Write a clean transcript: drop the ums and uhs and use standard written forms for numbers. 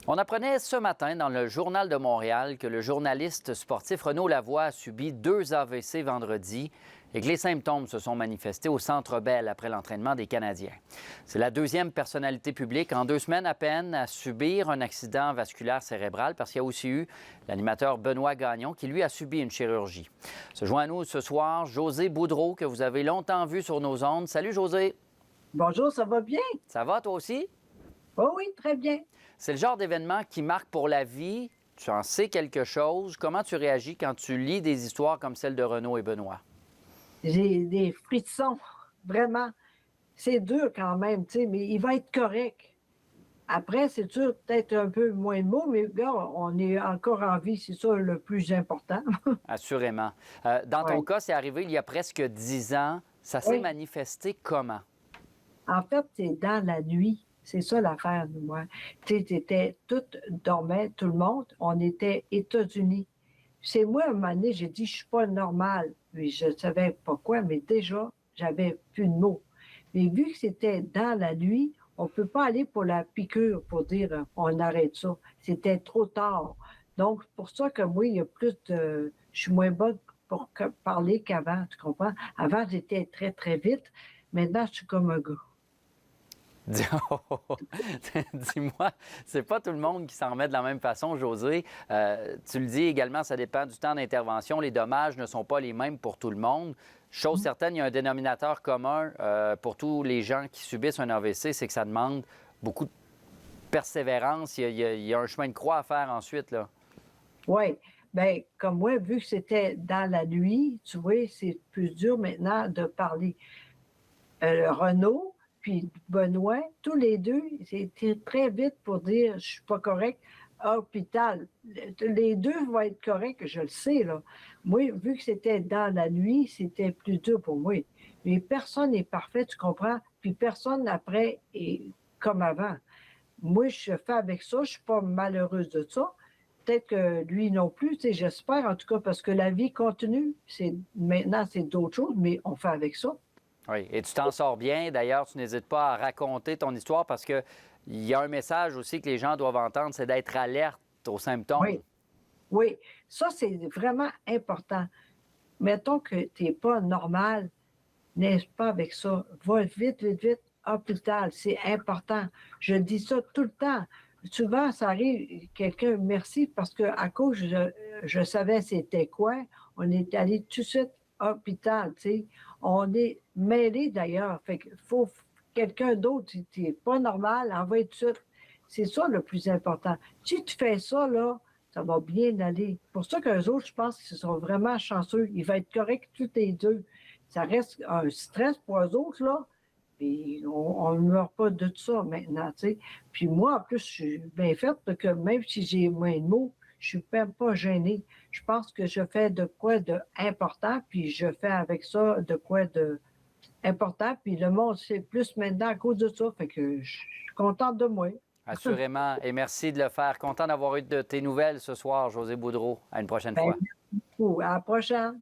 On apprenait ce matin dans le Journal de Montréal que le journaliste sportif Renaud Lavoie a subi 2 AVC vendredi et que les symptômes se sont manifestés au Centre Bell après l'entraînement des Canadiens. C'est la deuxième personnalité publique en 2 semaines à peine à subir un accident vasculaire cérébral parce qu'il y a aussi eu l'animateur Benoît Gagnon qui, lui, a subi une chirurgie. Se joint à nous ce soir José Boudreau, que vous avez longtemps vu sur nos ondes. Salut José. Bonjour, ça va bien? Ça va toi aussi? Oh oui, très bien. C'est le genre d'événement qui marque pour la vie. Tu en sais quelque chose. Comment tu réagis quand tu lis des histoires comme celle de Renaud et Benoît? J'ai des frissons, vraiment. C'est dur quand même, tu sais, mais il va être correct. Après, c'est sûr, peut-être un peu moins de mots, mais regarde, on est encore en vie, c'est ça le plus important. Assurément. Dans ton Oui, cas, c'est arrivé il y a presque 10 ans. Ça s'est oui. manifesté comment? En fait, c'est dans la nuit. C'est ça l'affaire, moi. Tu sais, tout dormait, tout le monde. On était États-Unis. C'est moi, à un moment donné, j'ai dit, je suis pas normale. Puis je savais pas quoi, mais déjà, j'avais plus de mots. Mais vu que c'était dans la nuit, on peut pas aller pour la piqûre pour dire, on arrête ça. C'était trop tard. Donc, pour ça que moi, il y a plus de, je suis moins bonne pour parler qu'avant, tu comprends? Avant, j'étais très, très vite. Maintenant, je suis comme un gars. Dis-moi, c'est pas tout le monde qui s'en remet de la même façon, José. Tu le dis également, ça dépend du temps d'intervention. Les dommages ne sont pas les mêmes pour tout le monde. Chose certaine, il y a un dénominateur commun pour tous les gens qui subissent un AVC, c'est que ça demande beaucoup de persévérance. Il y a un chemin de croix à faire ensuite, là. Oui. Bien, comme moi, vu que c'était dans la nuit, tu vois, c'est plus dur maintenant de parler. Renaud, puis Benoît, tous les deux, c'était très vite pour dire je suis pas correct. Hôpital. Les deux vont être corrects, je le sais, là. Moi, vu que c'était dans la nuit, c'était plus dur pour moi. Mais personne n'est parfait, tu comprends? Puis personne après est comme avant. Moi, je fais avec ça, je suis pas malheureuse de ça. Peut-être que lui non plus, tu sais, j'espère en tout cas, parce que la vie continue. Maintenant, c'est d'autres choses, mais on fait avec ça. Oui, et tu t'en sors bien. D'ailleurs, tu n'hésites pas à raconter ton histoire parce qu'il y a un message aussi que les gens doivent entendre, c'est d'être alerte aux symptômes. Oui. Oui, ça, c'est vraiment important. Mettons que tu n'es pas normal, n'est-ce pas avec ça? Va vite, vite, vite, hôpital, c'est important. Je dis ça tout le temps. Souvent, ça arrive, quelqu'un, merci, parce que à cause, je savais c'était quoi, on est allé tout de suite hôpital, tu sais. On est mêlés d'ailleurs. Fait qu'il faut quelqu'un d'autre, si tu n'es pas normal, envoie tout de suite. C'est ça le plus important. Si tu fais ça, là, ça va bien aller. Pour ça qu'eux autres, je pense qu'ils sont vraiment chanceux. Ils vont être corrects tous les deux. Ça reste un stress pour eux autres, là. Puis on ne meurt pas de tout ça maintenant, tu sais. Puis moi, en plus, je suis bien faite parce que même si j'ai moins de mots, je suis même pas gênée. Je pense que je fais de quoi de important, puis je fais avec ça de quoi de important. Puis le monde sait plus maintenant à cause de ça. Fait que je suis contente de moi. Assurément. Et merci de le faire. Content d'avoir eu de tes nouvelles ce soir, José Boudreau. À une prochaine Ben, fois. merci beaucoup. À la prochaine.